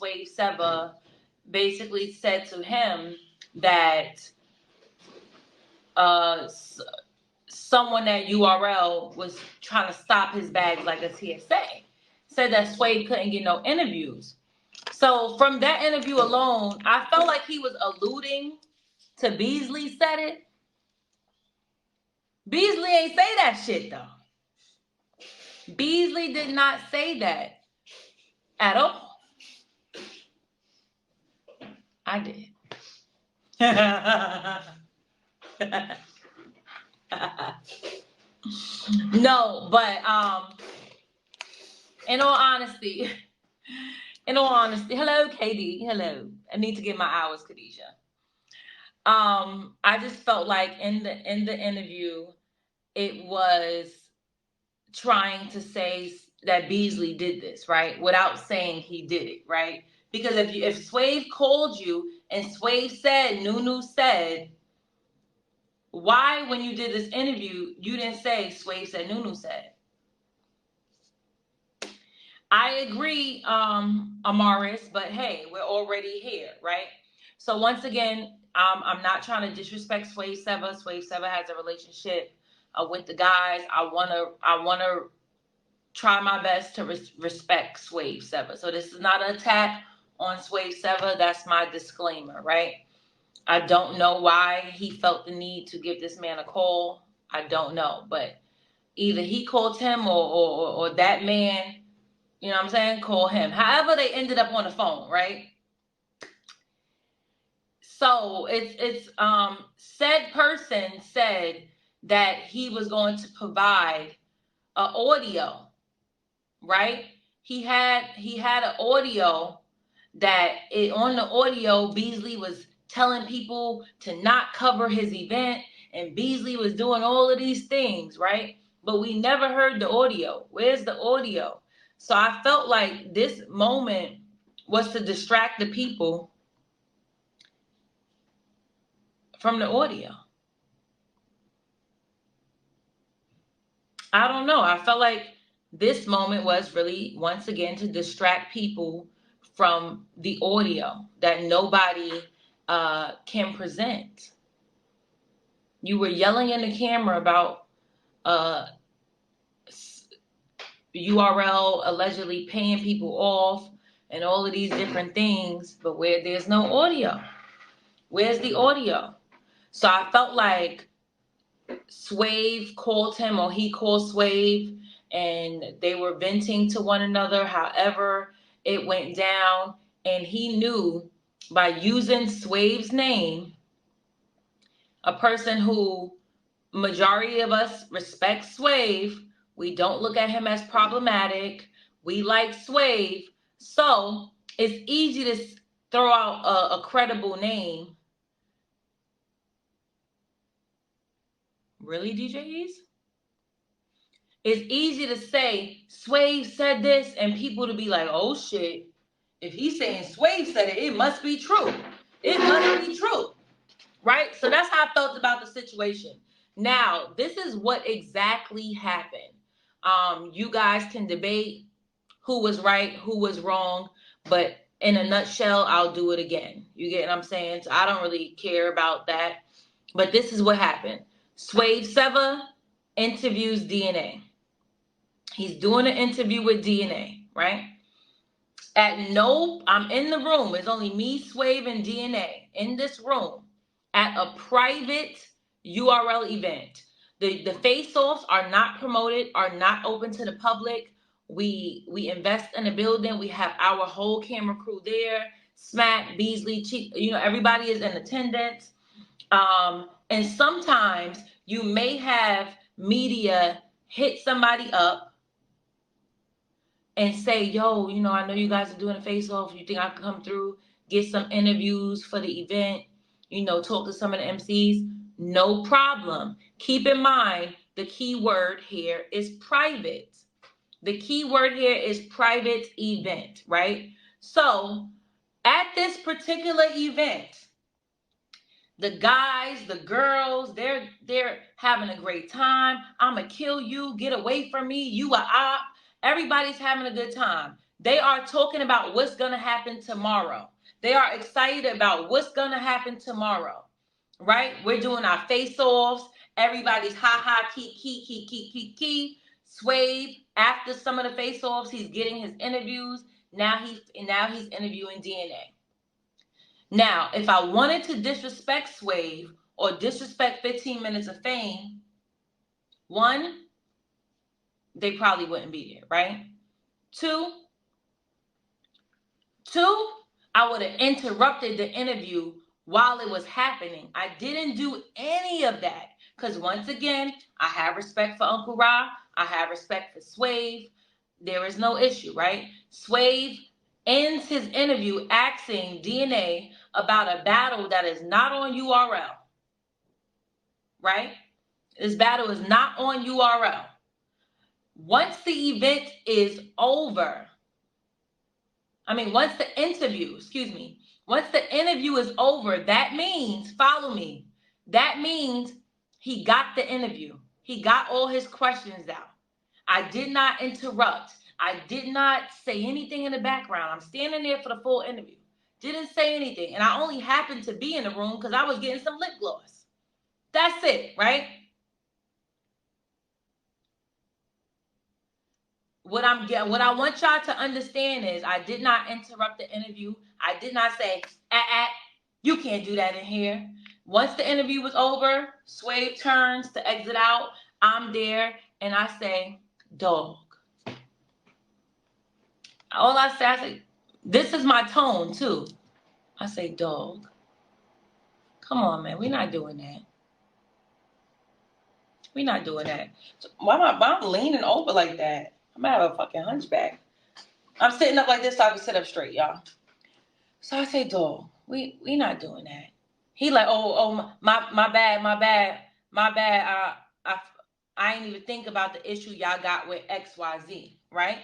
Swave Seva basically said to him that someone at URL was trying to stop his bags like a TSA. Said that Swave couldn't get no interviews. So from that interview alone, I felt like he was alluding to Beasley said it. Beasley ain't say that shit though. Beasley did not say that at all. I did. No, but in all honesty, hello, KD, hello. I need to get my hours, Khadijah. I just felt like in the interview, it was trying to say that Beasley did this, right? Without saying he did it, right? Because if Swave called you and Swave said, Nunu said, why when you did this interview, you didn't say Swave said, Nunu said? I agree, Amaris, but hey, we're already here, right? So once again, I'm not trying to disrespect Swave Seva. Swave Seva has a relationship with the guys. I wanna try my best to respect Swave Seva. So this is not an attack on Swave Seva. That's my disclaimer, right? I don't know why he felt the need to give this man a call. I don't know, but either he called him or that man, you know what I'm saying, call him. However, they ended up on the phone, right? So it's said person said that he was going to provide an audio, right? He had an audio that on the audio, Beasley was telling people to not cover his event, and Beasley was doing all of these things, right? But we never heard the audio. Where's the audio? So I felt like this moment was to distract the people from the audio. I don't know. I felt like this moment was really, once again, to distract people from the audio that nobody can present. You were yelling in the camera about URL allegedly paying people off and all of these different things, but where there's no audio. Where's the audio? So I felt like Swave called him, or he called Swave, and they were venting to one another. However, it went down, and he knew by using Swave's name, a person who majority of us respect Swave. We don't look at him as problematic. We like Swave. So it's easy to throw out a credible name. Really, DJs? It's easy to say Swave said this and people to be like, oh shit, if he's saying Swave said it, it must be true. It must be true. Right? So that's how I felt about the situation. Now, this is what exactly happened. You guys can debate who was right, who was wrong, but in a nutshell, I'll do it again. You get what I'm saying? So I don't really care about that. But this is what happened. Swave Seva interviews DNA. He's doing an interview with DNA, right? I'm in the room. It's only me, Swave, and DNA in this room at a private URL event. The face-offs are not promoted, are not open to the public. We invest in a building. We have our whole camera crew there. Smack, Beasley, Chief, everybody is in attendance. And sometimes you may have media hit somebody up and say, yo, I know you guys are doing a face-off. You think I can come through, get some interviews for the event, talk to some of the MCs? No problem. Keep in mind, the key word here is private. The key word here is private event, right? So at this particular event, the guys, the girls, they're having a great time. I'ma kill you. Get away from me. You a op. Everybody's having a good time. They are talking about what's going to happen tomorrow. They are excited about what's going to happen tomorrow, right? We're doing our face-offs. Everybody's ha-ha, key. Swave, after some of the face-offs, he's getting his interviews. Now he's interviewing DNA. Now, if I wanted to disrespect Swave or disrespect 15 Minutes of Fame, one, they probably wouldn't be there, right? Two, I would have interrupted the interview while it was happening. I didn't do any of that because, once again, I have respect for Uncle Ra. I have respect for Swave. There is no issue, right? Swave ends his interview asking DNA about a battle that is not on URL, right? This battle is not on URL. Once the event is over, once the interview is over, that means, follow me, that means he got the interview. He got all his questions out. I did not interrupt. I did not say anything in the background. I'm standing there for the full interview. Didn't say anything. And I only happened to be in the room because I was getting some lip gloss. That's it, right? What I want y'all to understand is I did not interrupt the interview. I did not say, you can't do that in here. Once the interview was over, Swave turns to exit out. I'm there and I say, dog. All I say, this is my tone too. I say, dog. Come on, man. We're not doing that. We're not doing that. So why am I leaning over like that? I'm gonna have a fucking hunchback. I'm sitting up like this so I can sit up straight, y'all. So I say, dog, we not doing that. He like, my bad. I ain't even think about the issue y'all got with XYZ, right?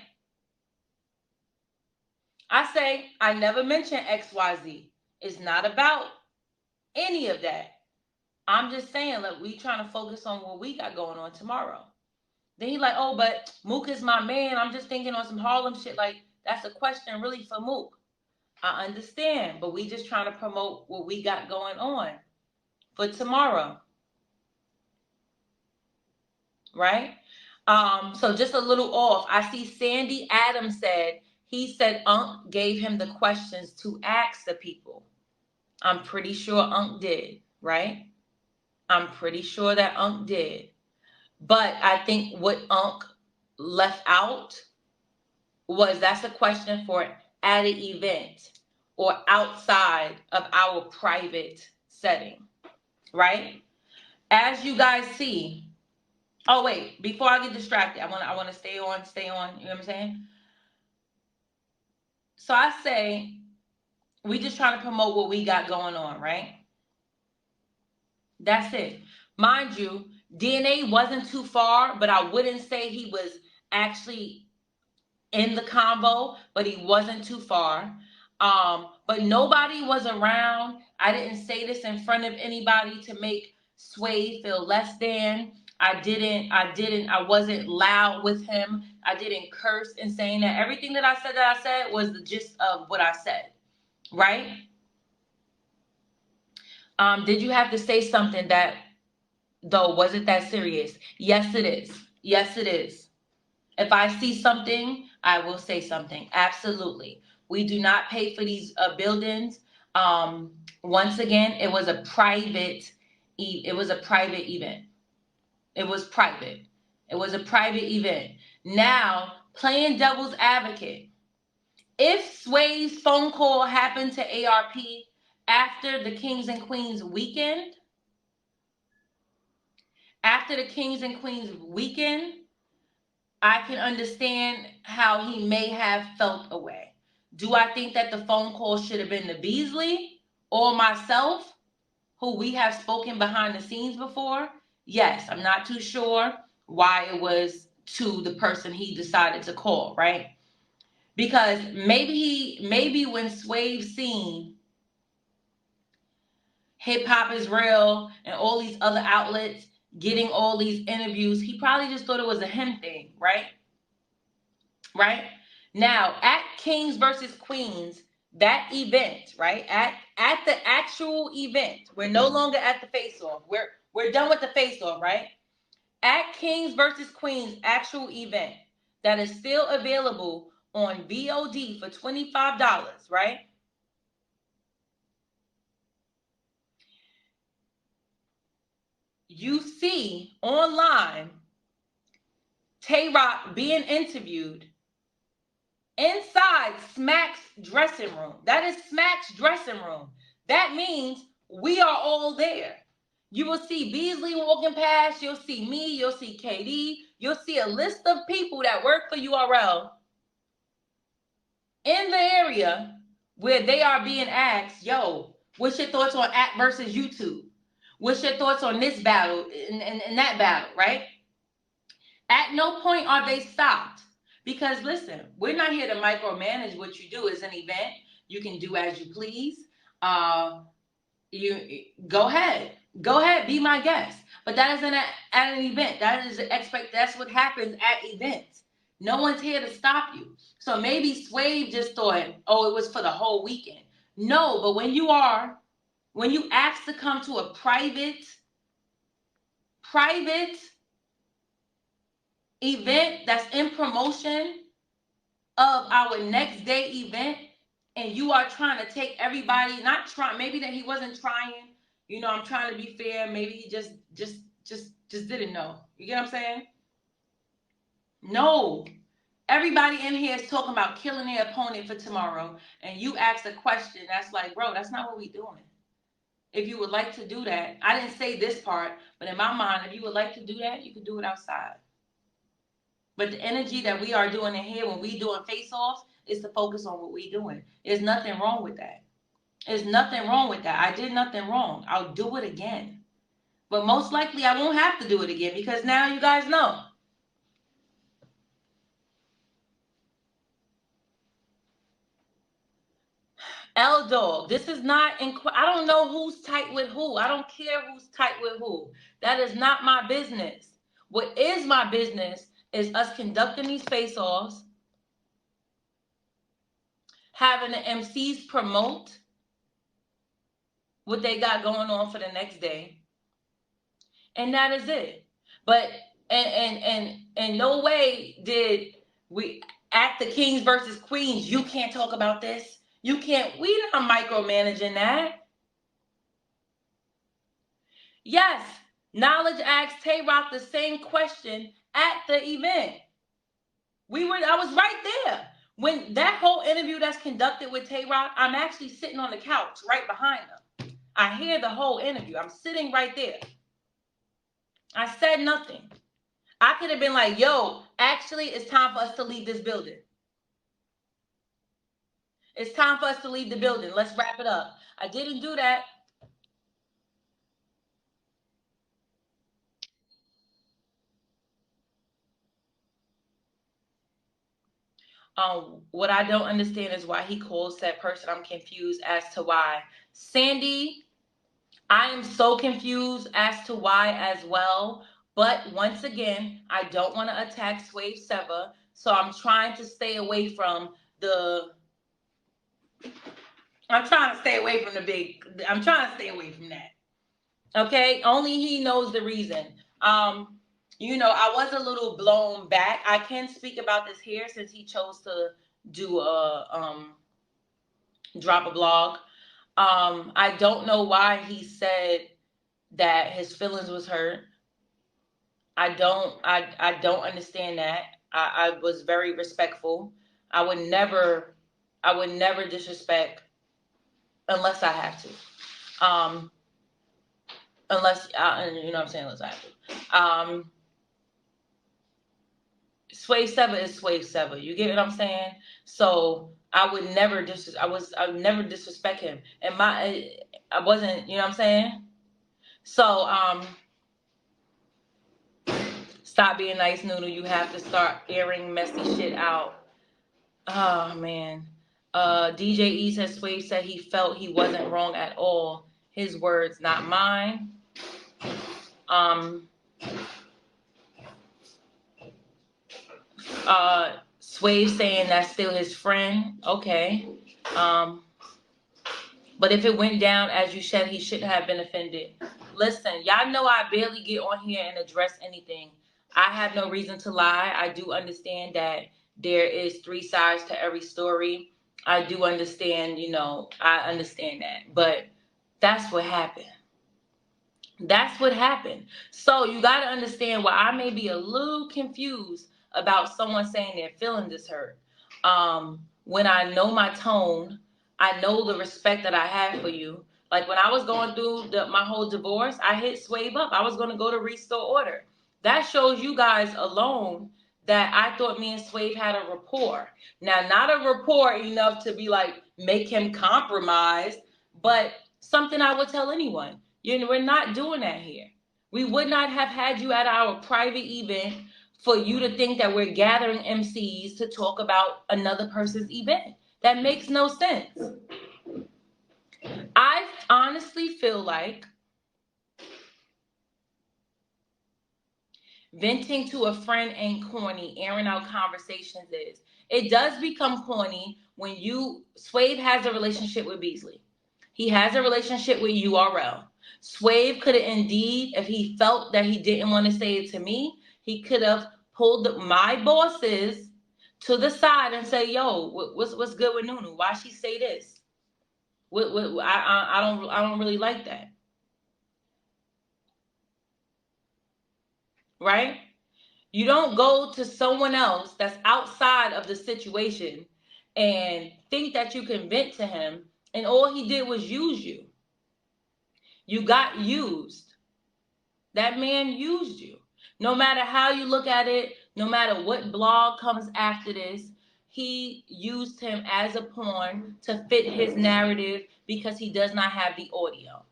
I say, I never mentioned XYZ. It's not about any of that. I'm just saying, look, we trying to focus on what we got going on tomorrow. Then he like, but Mook is my man. I'm just thinking on some Harlem shit. Like, that's a question really for Mook. I understand, but we just trying to promote what we got going on for tomorrow. Right? So just a little off. I see Sandy Adams he said Unc gave him the questions to ask the people. I'm pretty sure Unc did, right? I'm pretty sure that Unc did. But I think what Unc left out was that's a question for at an event or outside of our private setting, right? As you guys see, oh wait, before I get distracted, I want to stay on, you know what I'm saying? So I say, we just trying to promote what we got going on, right? That's it. Mind you, DNA wasn't too far, but I wouldn't say he was actually in the combo, but he wasn't too far. But nobody was around. I didn't say this in front of anybody to make Sway feel less than. I wasn't loud with him. I didn't curse in saying that. Everything that I said was the gist of what I said, right? Did you have to say something that, though, was it that serious? Yes, it is. Yes, it is. If I see something, I will say something. Absolutely. We do not pay for these buildings. Once again, it was a private event. It was private. It was a private event. Now, playing devil's advocate. If Sway's phone call happened to ARP after the Kings and Queens weekend, I can understand how he may have felt away. Do I think that the phone call should have been to Beasley or myself, who we have spoken behind the scenes before? Yes, I'm not too sure why it was to the person he decided to call, right? Because maybe when Swave seen Hip Hop Is Real and all these other outlets getting all these interviews, he probably just thought it was a him thing, right? Right? Now, at Kings versus Queens, that event, right? At the actual event, we're no longer at the face-off. We're done with the face-off, right? At Kings versus Queens actual event that is still available on VOD for $25, right? You see online Tay Rock being interviewed inside Smack's dressing room. That is Smack's dressing room. That means we are all there. You will see Beasley walking past. You'll see me. You'll see KD. You'll see a list of people that work for URL in the area where they are being asked, yo, what's your thoughts on Act versus YouTube? What's your thoughts on this battle and that battle, right? At no point are they stopped. Because listen, we're not here to micromanage what you do. It's an event. You can do as you please. You go ahead. Go ahead, be my guest. But that isn't at an event. That's what happens at events. No one's here to stop you. So maybe Swave just thought, oh, it was for the whole weekend. No, but when you ask to come to a private event that's in promotion of our next day event, and you are trying to take everybody, not trying, maybe that he wasn't trying, I'm trying to be fair, maybe he just didn't know. You get what I'm saying? No. Everybody in here is talking about killing their opponent for tomorrow, and you ask a question that's like, bro, that's not what we doing. If you would like to do that, I didn't say this part, but in my mind, if you would like to do that, you can do it outside. But the energy that we are doing in here when we doing face-offs is to focus on what we doing. There's nothing wrong with that. There's nothing wrong with that. I did nothing wrong. I'll do it again. But most likely I won't have to do it again because now you guys know. L-Dog, this is not, I don't know who's tight with who. I don't care who's tight with who. That is not my business. What is my business is us conducting these face-offs, having the MCs promote what they got going on for the next day. And that is it. But in no way did we at the Kings versus Queens, you can't talk about this. You can't, we're not micromanaging that. Yes, Knowledge asked Tay Rock the same question at the event. I was right there. When that whole interview that's conducted with Tay Rock, I'm actually sitting on the couch right behind him. I hear the whole interview. I'm sitting right there. I said nothing. I could have been like, yo, actually, it's time for us to leave this building. It's time for us to leave the building. Let's wrap it up. I didn't do that. What I don't understand is why he calls that person. I'm confused as to why. Sandy, I am so confused as to why as well. But once again, I don't want to attack Swave Seva. So I'm trying to stay away from I'm trying to stay away from that. Okay? Only he knows the reason. I was a little blown back. I can speak about this here since he chose to do drop a blog. I don't know why he said that his feelings was hurt. I don't understand that. I was very respectful. I would never disrespect unless I have to. Unless you know what I'm saying, unless I have to. Swave Seva is Swave Seva. You get what I'm saying? So I would never disrespect him. And I wasn't, you know what I'm saying? So stop being nice, Noodle. You have to start airing messy shit out. Oh man. DJ E says Swave said he felt he wasn't wrong at all. His words, not mine. Swave saying that's still his friend. Okay. But if it went down as you said, he shouldn't have been offended. Listen, y'all know I barely get on here and address anything. I have no reason to lie. I do understand that there is three sides to every story. I do understand, I understand that. But that's what happened. That's what happened. So you got to understand why I may be a little confused about someone saying their feelings is hurt. When I know my tone, I know the respect that I have for you. Like when I was going through my whole divorce, I hit Swave up. I was going to go to restore order. That shows you guys alone that I thought me and Swave had a rapport. Now, not a rapport enough to be like, make him compromise, but something I would tell anyone. We're not doing that here. We would not have had you at our private event for you to think that we're gathering MCs to talk about another person's event. That makes no sense. I honestly feel like venting to a friend ain't corny. Airing out conversations is. It does become corny when Swave has a relationship with Beasley. He has a relationship with URL. Swave could have indeed, if he felt that he didn't want to say it to me, he could have pulled my bosses to the side and say, "Yo, what's good with Nunu? Why she say this? I don't really like that." Right? You don't go to someone else that's outside of the situation and think that you can vent to him, and all he did was use you. You got used. That man used you. No matter how you look at it, no matter what blog comes after this, he used him as a pawn to fit his narrative because he does not have the audio.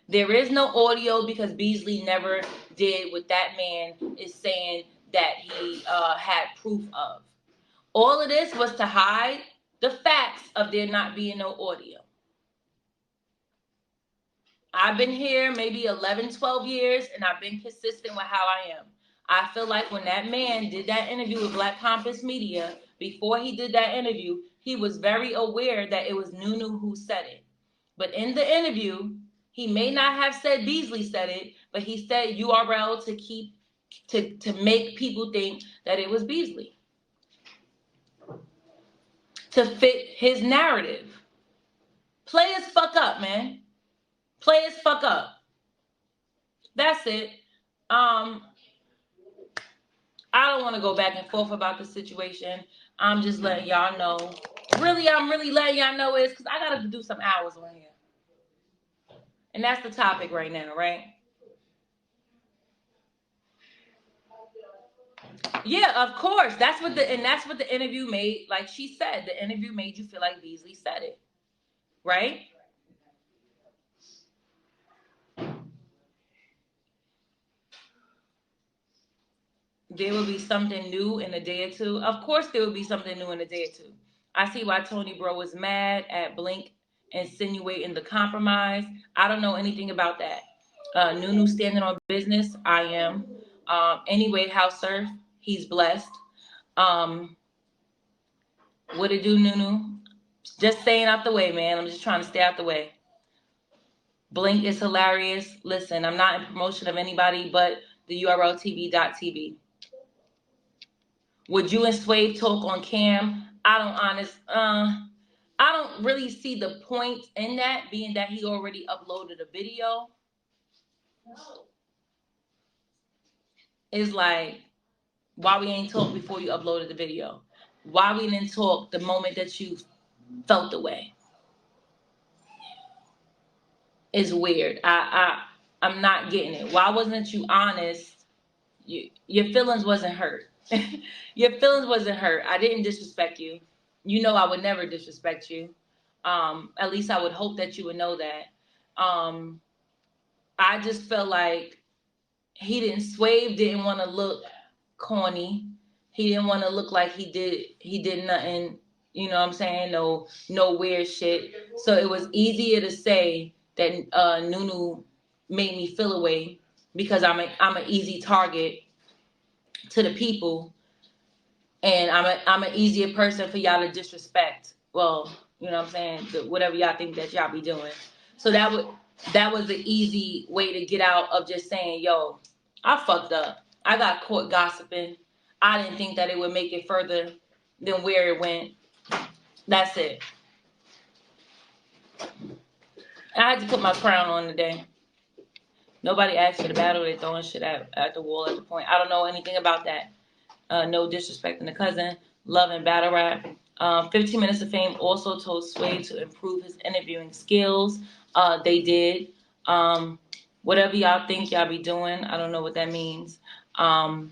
There is no audio because Beasley never did what that man is saying that he had proof of. All of this was to hide the facts of there not being no audio. I've been here maybe 11, 12 years, and I've been consistent with how I am. I feel like when that man did that interview with Black Compass Media, before he did that interview, he was very aware that it was Nunu who said it. But in the interview, he may not have said Beasley said it, but he said URL to make people think that it was Beasley. To fit his narrative. Play as fuck up, man. Play as fuck up. That's it. I don't want to go back and forth about the situation. I'm just letting y'all know. Really, I'm really letting y'all know is because I got to do some hours on here. And that's the topic right now, right? Yeah, of course. That's what the interview made. Like she said, the interview made you feel like Beasley said it, right? There will be something new in a day or two. Of course, there will be something new in a day or two. I see why Tony Bro was mad at Blink insinuating the compromise. I don't know anything about that. Nunu standing on business. I am. Anyway, House Surf, he's blessed. What it do, Nunu? Just staying out the way, man. I'm just trying to stay out the way. Blink is hilarious. Listen, I'm not in promotion of anybody but the URL TV.tv. Would you and Swave talk on cam? I don't really see the point in that, being that he already uploaded a video. It's like, why we ain't talk before you uploaded the video? Why we didn't talk the moment that you felt the way? It's weird. I'm not getting it. Why wasn't you honest? Your feelings wasn't hurt. Your feelings wasn't hurt. I didn't disrespect you. You know I would never disrespect you. At least I would hope that you would know that. I just felt like Swave didn't want to look corny. He didn't want to look like he did nothing, you know what I'm saying? No weird shit. So it was easier to say that Nunu made me feel away because I'm an easy target to the people And I'm an easier person for y'all to disrespect. Well, you know what I'm saying? Whatever y'all think that y'all be doing. So that was an easy way to get out of just saying, yo, I fucked up. I got caught gossiping. I didn't think that it would make it further than where it went. That's it. I had to put my crown on today. Nobody asked for the battle. They're throwing shit at the wall at the point. I don't know anything about that. No disrespecting the cousin. Love and battle rap. 15 Minutes of Fame also told Sway to improve his interviewing skills. They did. Whatever y'all think y'all be doing, I don't know what that means. I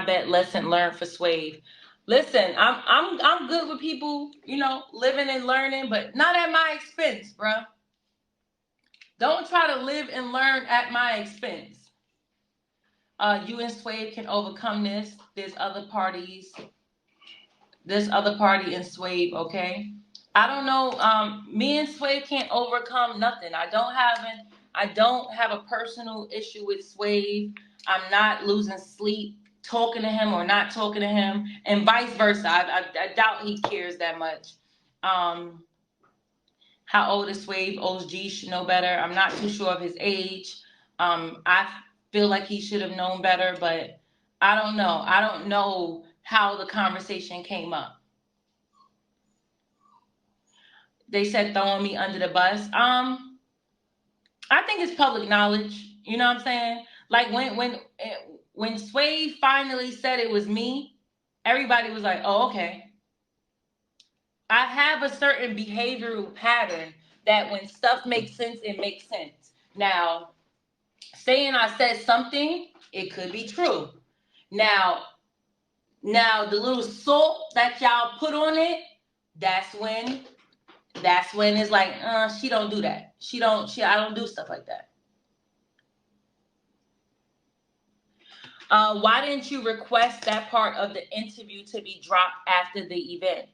bet lesson learned for Sway. Listen, I'm good with people, living and learning, but not at my expense, bruh. Don't try to live and learn at my expense. You and Sway can overcome this. There's other parties. This other party in Swave, okay? I don't know. Me and Swave can't overcome nothing. I don't have a personal issue with Swave. I'm not losing sleep talking to him or not talking to him, and vice versa. I doubt he cares that much. How old is Swave? OG should know better. I'm not too sure of his age. I feel like he should have known better, but I don't know. I don't know how the conversation came up. They said throwing me under the bus. I think it's public knowledge. You know what I'm saying? Like when Sway finally said it was me, everybody was like, "Oh, okay." I have a certain behavioral pattern that when stuff makes sense, it makes sense. Now, saying I said something, it could be true. Now the little salt that y'all put on it, that's when it's like, she don't do that. I don't do stuff like that. Why didn't you request that part of the interview to be dropped after the event?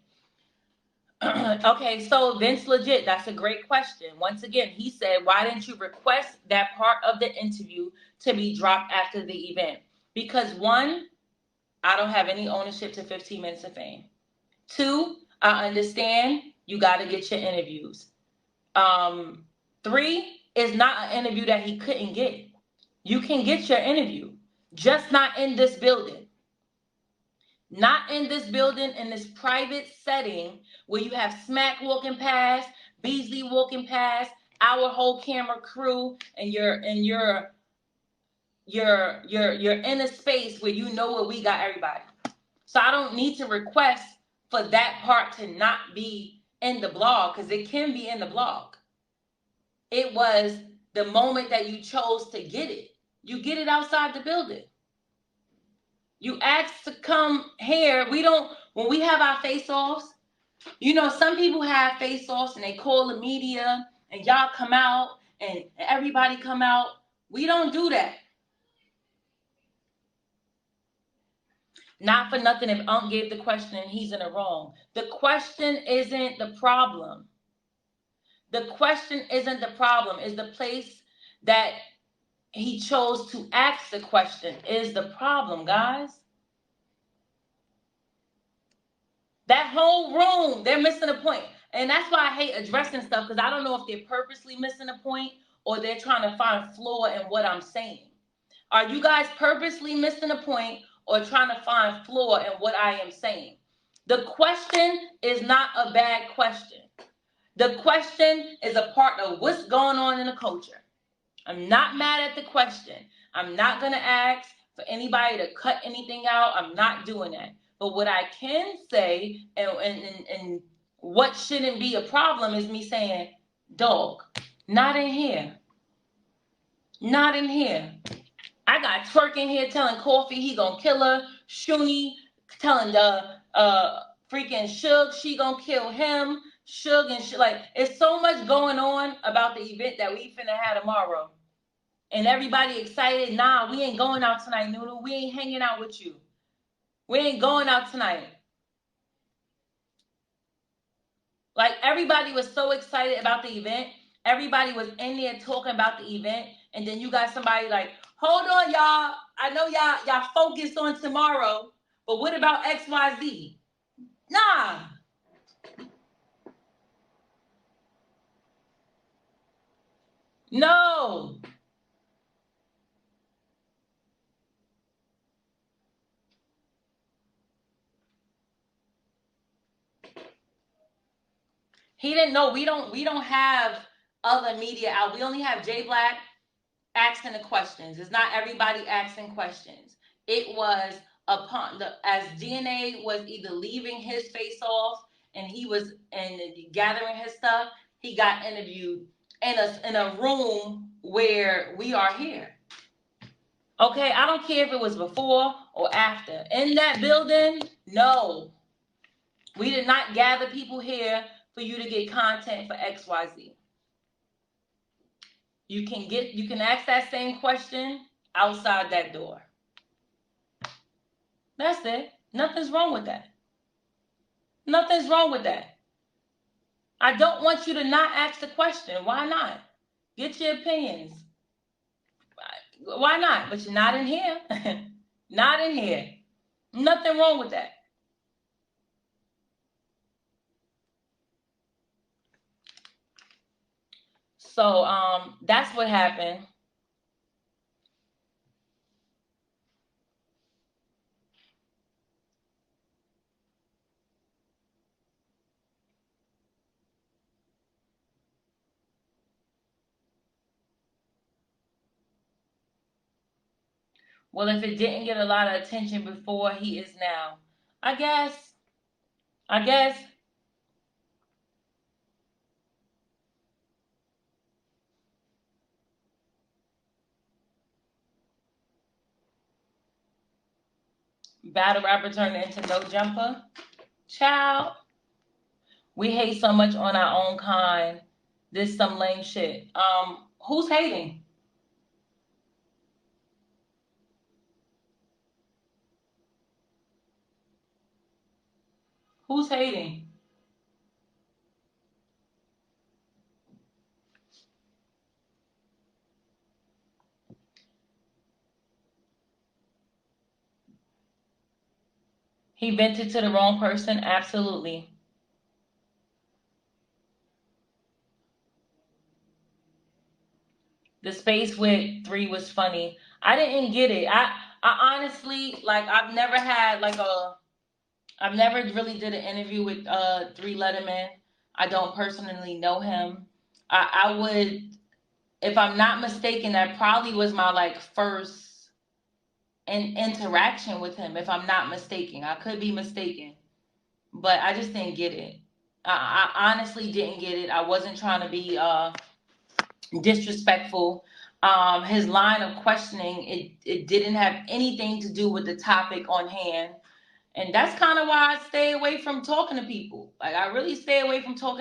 Okay, so Vince Legit, that's a great question. Once again, he said, why didn't you request that part of the interview to be dropped after the event? Because one, I don't have any ownership to 15 Minutes of Fame. Two, I understand you got to get your interviews. Three, is not an interview that he couldn't get. You can get your interview, just not in this building. Not in this building, in this private setting where you have Smack walking past, Beasley walking past, our whole camera crew, and you're in a space where you know where we got everybody. So I don't need to request for that part to not be in the blog, because it can be in the blog. It was the moment that you chose to get it. You get it outside the building. You asked to come here. When we have our face-offs, some people have face-offs and they call the media and y'all come out and everybody come out. We don't do that. Not for nothing if Unc gave the question and he's in the wrong. The question isn't the problem. The question isn't the problem. It's the place that he chose to ask the question is the problem, guys. That whole room, they're missing a point. And that's why I hate addressing stuff, because I don't know if they're purposely missing a point or they're trying to find flaw in what I'm saying. Are you guys purposely missing a point or trying to find flaw in what I am saying? The question is not a bad question. The question is a part of what's going on in the culture. I'm not mad at the question. I'm not going to ask for anybody to cut anything out. I'm not doing that. But what I can say, and what shouldn't be a problem, is me saying, dog, not in here. Not in here. I got Twerk in here telling Coffee he gonna kill her. Shuni telling the freaking Suge she gonna kill him. Suge and shit. Like, it's so much going on about the event that we finna have tomorrow. And everybody excited. Nah, we ain't going out tonight, Noodle. We ain't hanging out with you. We ain't going out tonight. Like, everybody was so excited about the event. Everybody was in there talking about the event. And then you got somebody like, hold on, y'all. I know y'all focused on tomorrow, But what about XYZ? Nah. No. He didn't know. We don't have other media out. We only have J Black asking the questions. It's not everybody asking questions. It was upon the as DNA was either leaving his face off and he was and gathering his stuff, he got interviewed in a room where we are here. Okay, I don't care if it was before or after. In that building, no. We did not gather people here for you to get content for XYZ. You can ask that same question outside that door. That's it. Nothing's wrong with that. Nothing's wrong with that. I don't want you to not ask the question. Why not? Get your opinions. Why not? But you're not in here. Not in here. Nothing wrong with that. So that's what happened. Well, if it didn't get a lot of attention before, he is now. I guess. I guess. Battle rapper turned into no jumper. Child. We hate so much on our own kind. This some lame shit. Who's hating? Who's hating? He vented to the wrong person? Absolutely. The space with 3 was funny. I didn't get it. I honestly, like, I've never really did an interview with 3 Letterman. I don't personally know him. I would, if I'm not mistaken, that probably was my like first interaction with him. If I'm not mistaken, I could be mistaken, but I just didn't get it. I honestly didn't get it. I wasn't trying to be disrespectful. His line of questioning, it didn't have anything to do with the topic on hand. And that's kind of why I stay away from talking to people. Like, I really stay away from talking